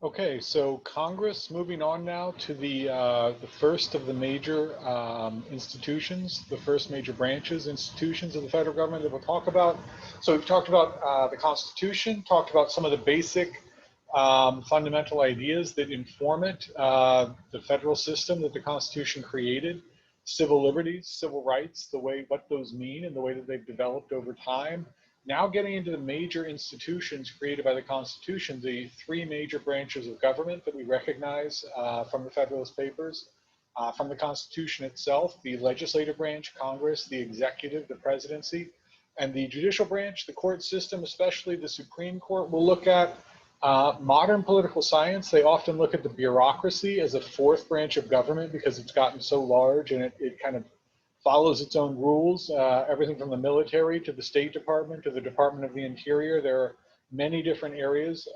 Okay, so Congress, moving on now to the first of the major institutions, the first major branches, institutions of the federal government that we'll talk about. So we've talked about the Constitution, talked about some of the basic fundamental ideas that inform it, the federal system that the Constitution created, civil liberties, civil rights, the way what those mean and the way that they've developed over time. Now getting into the major institutions created by the Constitution, the three major branches of government that we recognize from the Federalist Papers, from the Constitution itself, the legislative branch, Congress, the executive, the presidency, and the judicial branch, the court system, especially the Supreme Court. We'll look at modern political science. They often look at the bureaucracy as a fourth branch of government because it's gotten so large and it kind of follows its own rules, everything from the military to the State Department to the Department of the Interior. There are many different areas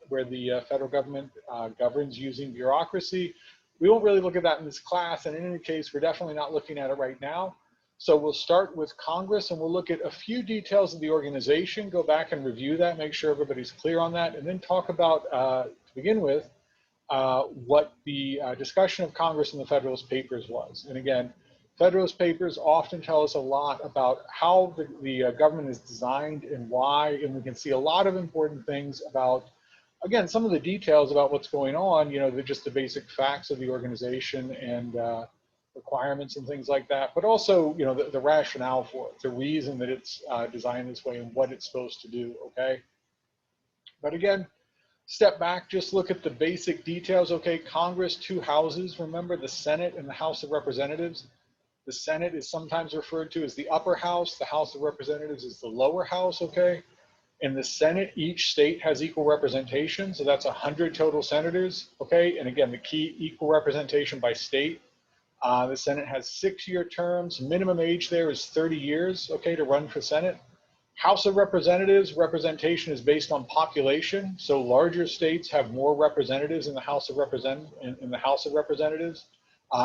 where the federal government governs using bureaucracy. We won't really look at that in this class, and in any case, we're definitely not looking at it right now. So we'll start with Congress, and we'll look at a few details of the organization, go back and review that, make sure everybody's clear on that, and then talk about, to begin with, what the discussion of Congress in the Federalist Papers was. And again, Federalist Papers often tell us a lot about how the government is designed and why, and we can see a lot of important things about, again, some of the details about what's going on, just the basic facts of the organization and requirements and things like that, but also, the rationale for it, the reason that it's designed this way and what it's supposed to do, okay? But again, step back, just look at the basic details, okay? Congress, two houses, remember the Senate and the House of Representatives. The Senate is sometimes referred to as the upper house. The House of Representatives is the lower house, okay? In the Senate, each state has equal representation, so that's 100 total senators, okay? And again, the key, equal representation by state. The Senate has 6-year terms. Minimum age there is 30 years, okay, to run for Senate. House of Representatives, representation is based on population, so larger states have more representatives in the House of Representatives.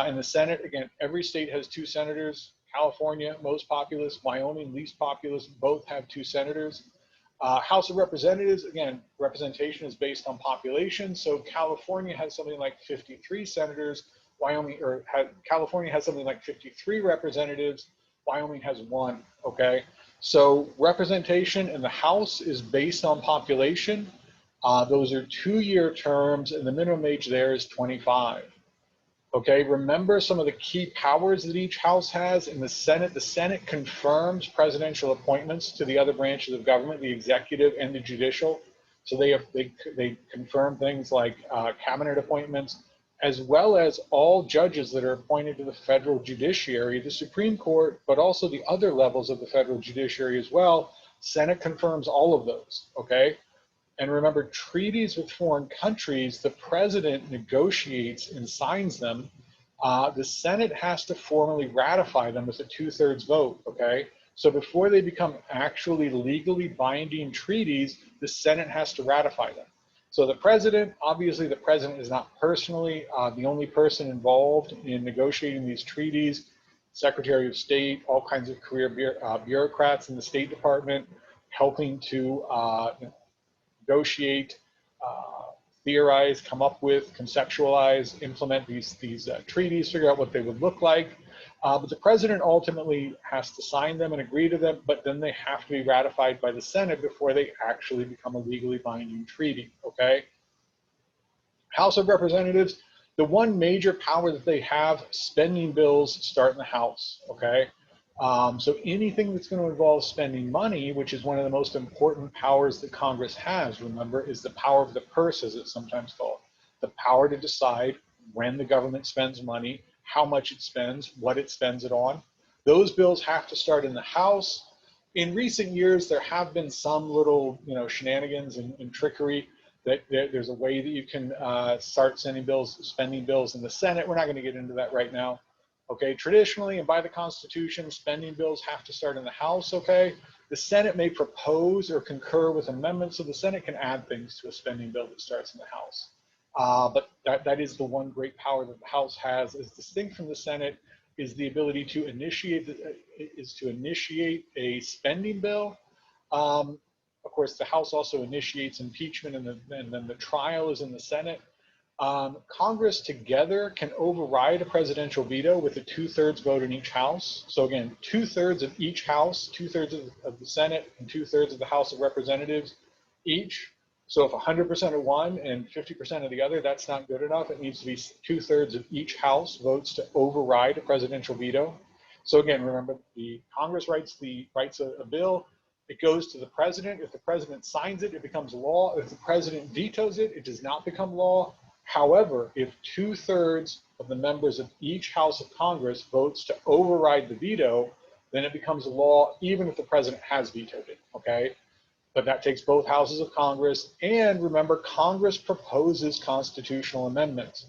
In the Senate, again, every state has 2 senators. California, most populous. Wyoming, least populous. Both have 2 senators. House of Representatives, again, representation is based on population. So California has something like 53 senators. California has something like 53 representatives. Wyoming has 1, okay? So representation in the House is based on population. Those are 2-year terms, and the minimum age there is 25. Okay, remember some of the key powers that each house has. In the Senate confirms presidential appointments to the other branches of government, the executive and the judicial. So they confirm things like cabinet appointments, as well as all judges that are appointed to the federal judiciary, the Supreme Court, but also the other levels of the federal judiciary as well. Senate confirms all of those, okay? And remember, treaties with foreign countries, the president negotiates and signs them. The Senate has to formally ratify them with a 2/3 vote, okay? So before they become actually legally binding treaties, the Senate has to ratify them. So the president, obviously the president is not personally the only person involved in negotiating these treaties. Secretary of State, all kinds of career bureaucrats in the State Department helping to negotiate, theorize, come up with, conceptualize, implement these treaties, figure out what they would look like. But the president ultimately has to sign them and agree to them, but then they have to be ratified by the Senate before they actually become a legally binding treaty, okay? House of Representatives, the one major power that they have, spending bills start in the House, okay? So anything that's going to involve spending money, which is one of the most important powers that Congress has, remember, is the power of the purse, as it's sometimes called. The power to decide when the government spends money, how much it spends, what it spends it on. Those bills have to start in the House. In recent years, there have been some little, shenanigans and trickery that there's a way that you can start spending bills in the Senate. We're not going to get into that right now. Okay, traditionally and by the Constitution, spending bills have to start in the House, okay? The Senate may propose or concur with amendments, so the Senate can add things to a spending bill that starts in the House. But that is the one great power that the House has, as distinct from the Senate, is the ability to initiate a spending bill. Of course, the House also initiates impeachment, and then the trial is in the Senate. Congress together can override a presidential veto with a 2/3 vote in each house. So again, 2/3 of each house, 2/3 of the Senate, and 2/3 of the House of Representatives each. So if 100% of one and 50% of the other, that's not good enough. It needs to be 2/3 of each house votes to override a presidential veto. So again, remember, the Congress writes a bill. It goes to the president. If the president signs it, it becomes law. If the president vetoes it, it does not become law. However, if 2/3 of the members of each House of Congress votes to override the veto, then it becomes law even if the president has vetoed it, okay? But that takes both houses of Congress. And remember, Congress proposes constitutional amendments.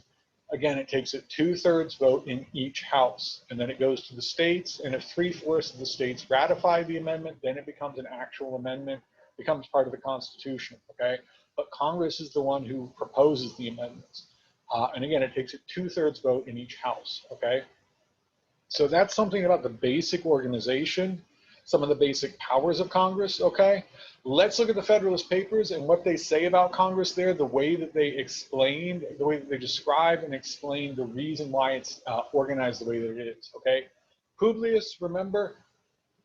Again, it takes a 2/3 vote in each house, and then it goes to the states. And if 3/4 of the states ratify the amendment, then it becomes an actual amendment, becomes part of the Constitution, okay? But Congress is the one who proposes the amendments. And again, it takes a 2/3 vote in each house, okay? So that's something about the basic organization, some of the basic powers of Congress, okay? Let's look at the Federalist Papers and what they say about Congress there, the way that they explain, the way that they describe and explain the reason why it's organized the way that it is, okay? Publius, remember,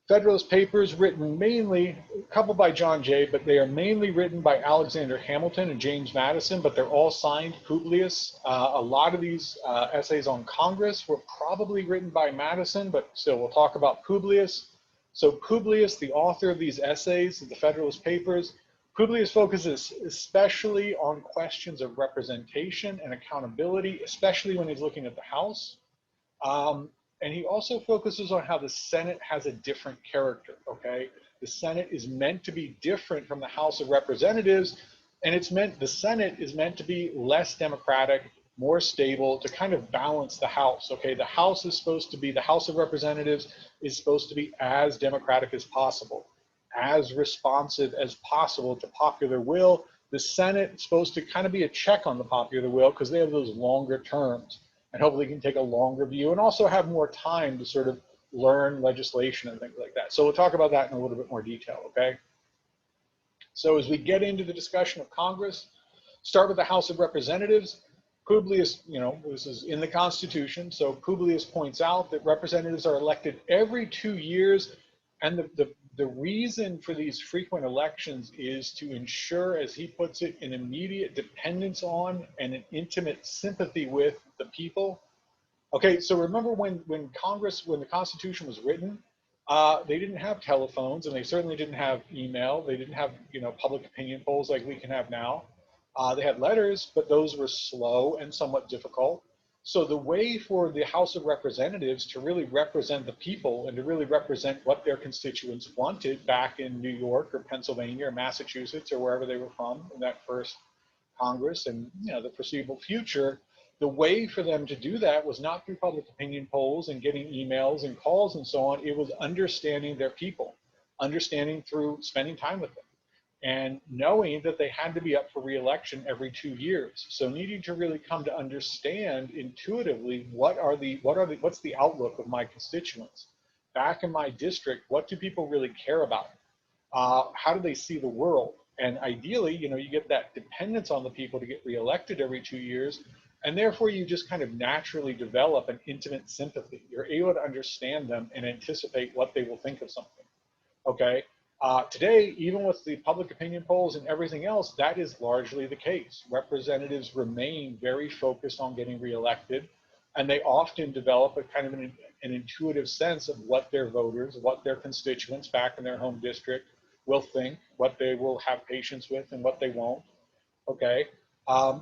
Federalist Papers written mainly, a couple by John Jay, but they are mainly written by Alexander Hamilton and James Madison, but they're all signed Publius. A lot of these essays on Congress were probably written by Madison, but still we'll talk about Publius. So Publius, the author of these essays, the Federalist Papers, Publius focuses especially on questions of representation and accountability, especially when he's looking at the House. And he also focuses on how the Senate has a different character, okay? The Senate is meant to be different from the House of Representatives, and the Senate is meant to be less democratic, more stable, to kind of balance the House, okay? The House of Representatives is supposed to be as democratic as possible, as responsive as possible to popular will. The Senate is supposed to kind of be a check on the popular will because they have those longer terms, and hopefully can take a longer view and also have more time to sort of learn legislation and things like that. So we'll talk about that in a little bit more detail, okay? So as we get into the discussion of Congress, start with the House of Representatives. Publius, this is in the Constitution, so Publius points out that representatives are elected every 2 years, and the reason for these frequent elections is to ensure, as he puts it, an immediate dependence on and an intimate sympathy with the people. Okay, so remember when the Constitution was written, they didn't have telephones, and they certainly didn't have email. They didn't have public opinion polls like we can have now. They had letters, but those were slow and somewhat difficult. So the way for the House of Representatives to really represent the people and to really represent what their constituents wanted back in New York or Pennsylvania or Massachusetts or wherever they were from in that first Congress and the foreseeable future, the way for them to do that was not through public opinion polls and getting emails and calls and so on. It was understanding their people, understanding through spending time with them, and knowing that they had to be up for re-election every 2 years. So needing to really come to understand intuitively what's the outlook of my constituents. Back in my district, what do people really care about? How do they see the world? And ideally, you get that dependence on the people to get re-elected every 2 years, and therefore you just kind of naturally develop an intimate sympathy. You're able to understand them and anticipate what they will think of something, okay? Today, even with the public opinion polls and everything else, that is largely the case. Representatives remain very focused on getting reelected, and they often develop a kind of an intuitive sense of what their voters, what their constituents back in their home district will think, what they will have patience with, and what they won't. Okay.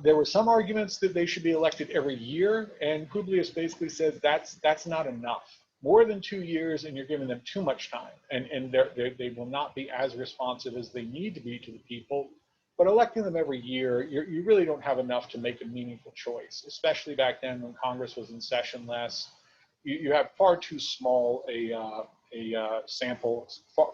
There were some arguments that they should be elected every year, and Publius basically says that's not enough. More than 2 years, and you're giving them too much time, and they will not be as responsive as they need to be to the people. But electing them every year, you really don't have enough to make a meaningful choice, especially back then when Congress was in session less. You have far too small a sample,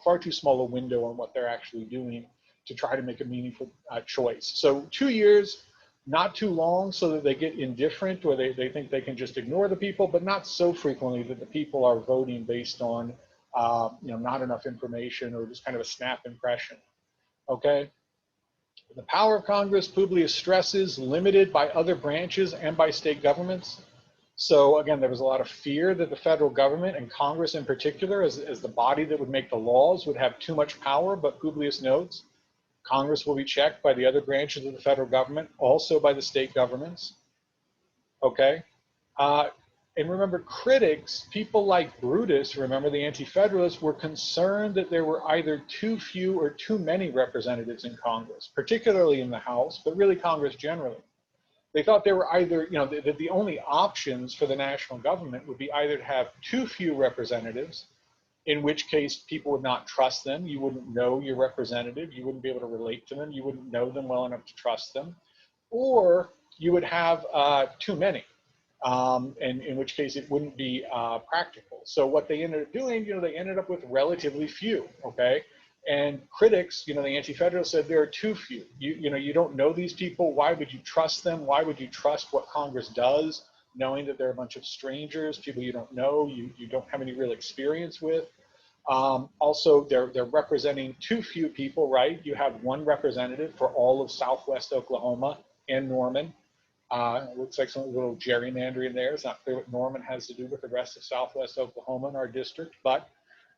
far too small a window on what they're actually doing to try to make a meaningful choice. So 2 years, not too long so that they get indifferent or they think they can just ignore the people, but not so frequently that the people are voting based on not enough information or just kind of a snap impression. okay? The power of Congress, Publius stresses, limited by other branches and by state governments. So again, there was a lot of fear that the federal government and Congress in particular, as the body that would make the laws, would have too much power, but Publius notes, Congress will be checked by the other branches of the federal government, also by the state governments, okay? And remember, critics, people like Brutus, remember the Anti-Federalists, were concerned that there were either too few or too many representatives in Congress, particularly in the House, but really Congress generally. They thought there were either, that the only options for the national government would be either to have too few representatives, in which case people would not trust them. You wouldn't know your representative. You wouldn't be able to relate to them. You wouldn't know them well enough to trust them. Or you would have too many. And in which case it wouldn't be practical. So what they ended up doing, they ended up with relatively few, okay? And critics, the Anti-Federalists said there are too few. You don't know these people. Why would you trust them? Why would you trust what Congress does, knowing that they're a bunch of strangers, people you don't know, you don't have any real experience with? Also, they're representing too few people, right? You have one representative for all of Southwest Oklahoma and Norman. It looks like some little gerrymandering there. It's not clear what Norman has to do with the rest of Southwest Oklahoma in our district, but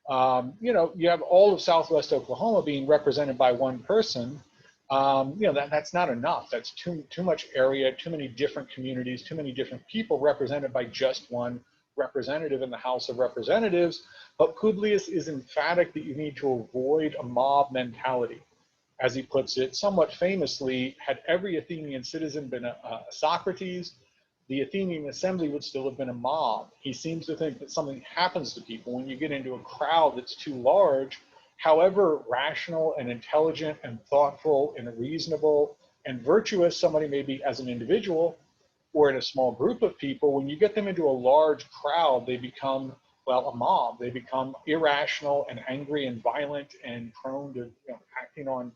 you have all of Southwest Oklahoma being represented by one person. That's not enough. That's too much area, too many different communities, too many different people represented by just one representative in the House of Representatives. But Publius is emphatic that you need to avoid a mob mentality. As he puts it, somewhat famously, had every Athenian citizen been a Socrates, the Athenian assembly would still have been a mob. He seems to think that something happens to people when you get into a crowd that's too large, however rational and intelligent and thoughtful and reasonable and virtuous somebody may be as an individual or in a small group of people, when you get them into a large crowd, they become, well, a mob. They become irrational and angry and violent and prone to acting on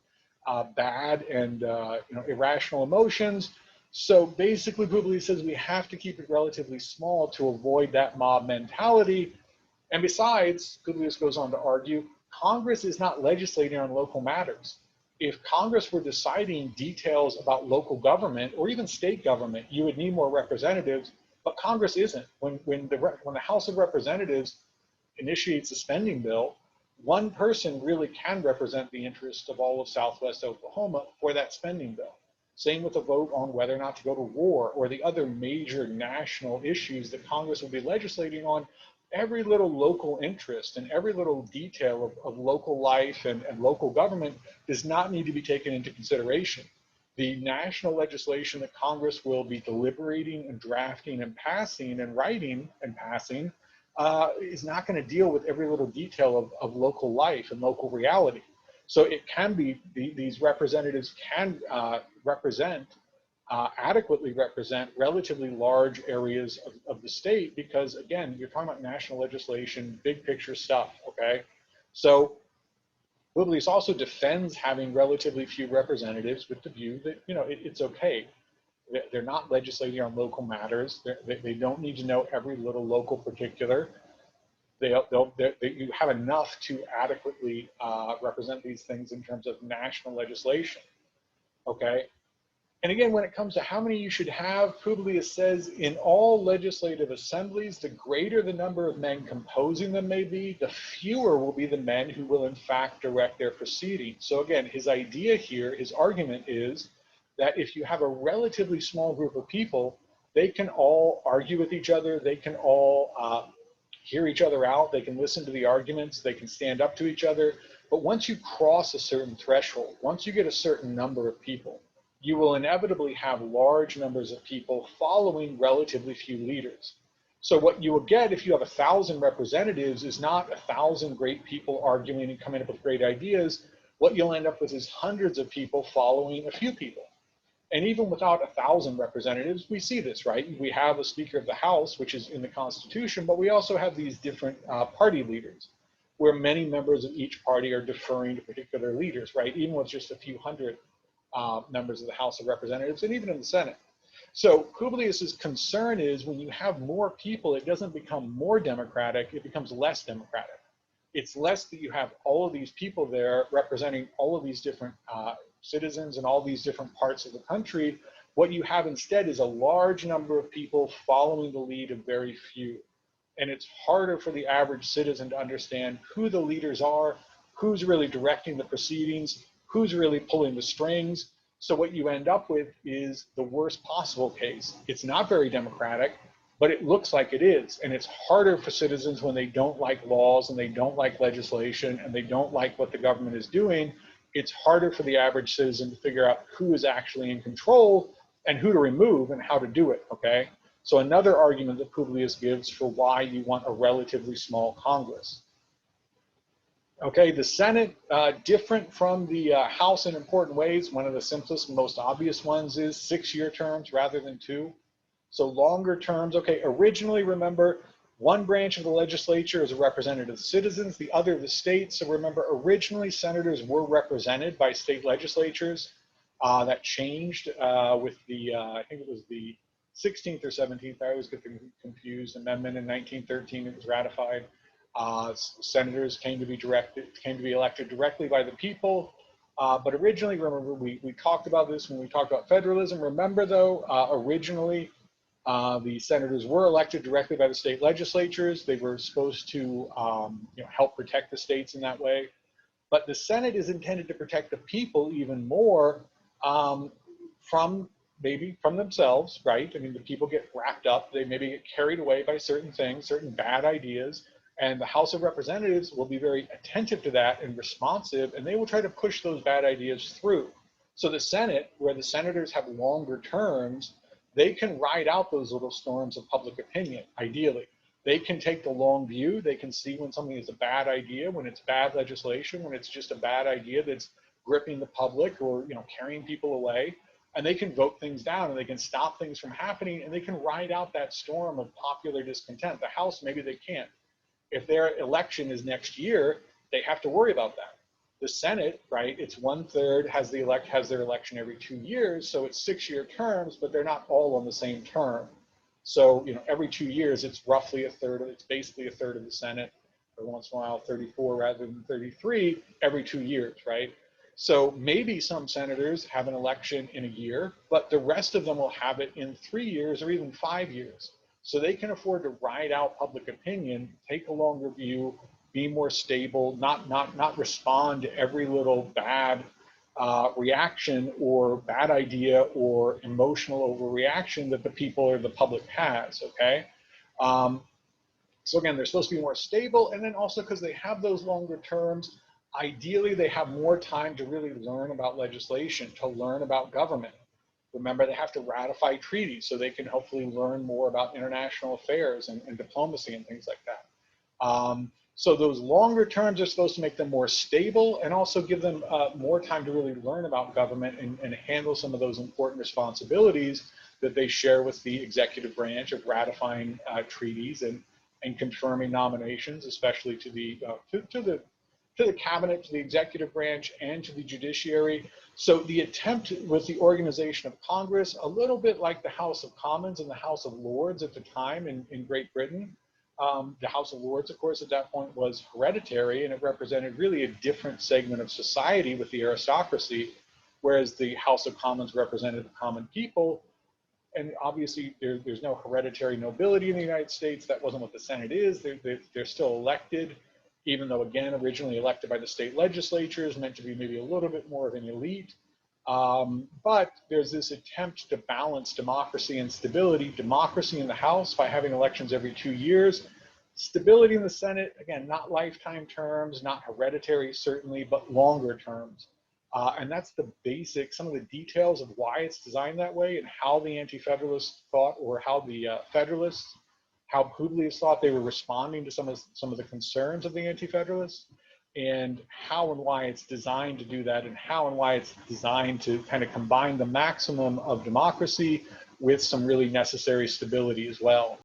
bad and irrational emotions. So basically, Publius says we have to keep it relatively small to avoid that mob mentality. And besides, Publius goes on to argue, Congress is not legislating on local matters. If Congress were deciding details about local government or even state government, you would need more representatives, but Congress isn't. When the House of Representatives initiates a spending bill, one person really can represent the interests of all of Southwest Oklahoma for that spending bill. Same with a vote on whether or not to go to war or the other major national issues that Congress will be legislating on. Every little local interest and every little detail of local life and local government does not need to be taken into consideration. The national legislation that Congress will be deliberating and drafting and passing and writing and passing is not going to deal with every little detail of local life and local reality. So it can be, these representatives can adequately represent relatively large areas of the state because, again, you're talking about national legislation, big picture stuff, okay? So Publius also defends having relatively few representatives with the view that, it's okay. They're not legislating on local matters. They don't need to know every little local particular. You have enough to adequately represent these things in terms of national legislation, okay? And again, when it comes to how many you should have, Publius says, in all legislative assemblies, the greater the number of men composing them may be, the fewer will be the men who will in fact direct their proceedings. So again, his idea here, his argument is that if you have a relatively small group of people, they can all argue with each other, they can all hear each other out, they can listen to the arguments, they can stand up to each other. But once you cross a certain threshold, once you get a certain number of people, you will inevitably have large numbers of people following relatively few leaders. So what you will get if you have 1,000 representatives is not 1,000 great people arguing and coming up with great ideas. What you'll end up with is hundreds of people following a few people. And even without 1,000 representatives, we see this, right? We have a Speaker of the House, which is in the Constitution, but we also have these different party leaders, where many members of each party are deferring to particular leaders, right? Even with just a few hundred members of the House of Representatives, and even in the Senate. So Publius's concern is when you have more people, it doesn't become more democratic, it becomes less democratic. It's less that you have all of these people there representing all of these different citizens in all these different parts of the country. What you have instead is a large number of people following the lead of very few. And it's harder for the average citizen to understand who the leaders are, who's really directing the proceedings, who's really pulling the strings. So what you end up with is the worst possible case. It's not very democratic, but it looks like it is. And it's harder for citizens when they don't like laws and they don't like legislation and they don't like what the government is doing. It's harder for the average citizen to figure out who is actually in control and who to remove and how to do it, okay? So another argument that Publius gives for why you want a relatively small Congress. Okay, the Senate, different from the House in important ways. One of the simplest and most obvious ones is 6-year terms rather than 2. So longer terms, okay, originally, remember, one branch of the legislature is a representative of citizens, the other the states. So remember, originally senators were represented by state legislatures. That changed with the, I think it was the 16th or 17th, I always get them confused, amendment in 1913, it was ratified. Senators came to be elected directly by the people. But originally, remember, we talked about this when we talked about federalism. Remember, though, originally, the senators were elected directly by the state legislatures. They were supposed to help protect the states in that way. But the Senate is intended to protect the people even more from themselves, right? I mean, the people get wrapped up. They maybe get carried away by certain things, certain bad ideas. And the House of Representatives will be very attentive to that and responsive, and they will try to push those bad ideas through. So the Senate, where the senators have longer terms, they can ride out those little storms of public opinion, ideally. They can take the long view. They can see when something is a bad idea, when it's bad legislation, when it's just a bad idea that's gripping the public or carrying people away. And they can vote things down and they can stop things from happening and they can ride out that storm of popular discontent. The House, maybe they can't. If their election is next year, they have to worry about that. The Senate, right, it's 1/3 has their election every 2 years, so it's 6-year terms, but they're not all on the same term. So, every 2 years, it's roughly it's basically a third of the Senate, every once in a while 34 rather than 33 every 2 years, right? So maybe some senators have an election in a year, but the rest of them will have it in 3 years or even 5 years. So they can afford to ride out public opinion, take a longer view, be more stable, not respond to every little bad reaction or bad idea or emotional overreaction that the people or the public has, okay? So again, they're supposed to be more stable, and then also because they have those longer terms, ideally they have more time to really learn about legislation, to learn about government. Remember, they have to ratify treaties, so they can hopefully learn more about international affairs and diplomacy and things like that. So those longer terms are supposed to make them more stable and also give them more time to really learn about government and handle some of those important responsibilities that they share with the executive branch of ratifying treaties and confirming nominations, especially to the cabinet, to the executive branch, and to the judiciary. So the attempt with the organization of Congress, a little bit like the House of Commons and the House of Lords at the time in Great Britain. The House of Lords, of course, at that point was hereditary, and it represented really a different segment of society with the aristocracy, whereas the House of Commons represented the common people. And obviously, there's no hereditary nobility in the United States. That wasn't what the Senate is. They're still elected, even though, again, originally elected by the state legislatures, meant to be maybe a little bit more of an elite. But there's this attempt to balance democracy and stability. Democracy in the House by having elections every 2 years. Stability in the Senate, again, not lifetime terms, not hereditary, certainly, but longer terms. And that's the basic, some of the details of why it's designed that way and how the Anti-Federalists thought, or how the Federalists, how Publius thought they were responding to some of the concerns of the Anti-Federalists, and how and why it's designed to do that, and how and why it's designed to kind of combine the maximum of democracy with some really necessary stability as well.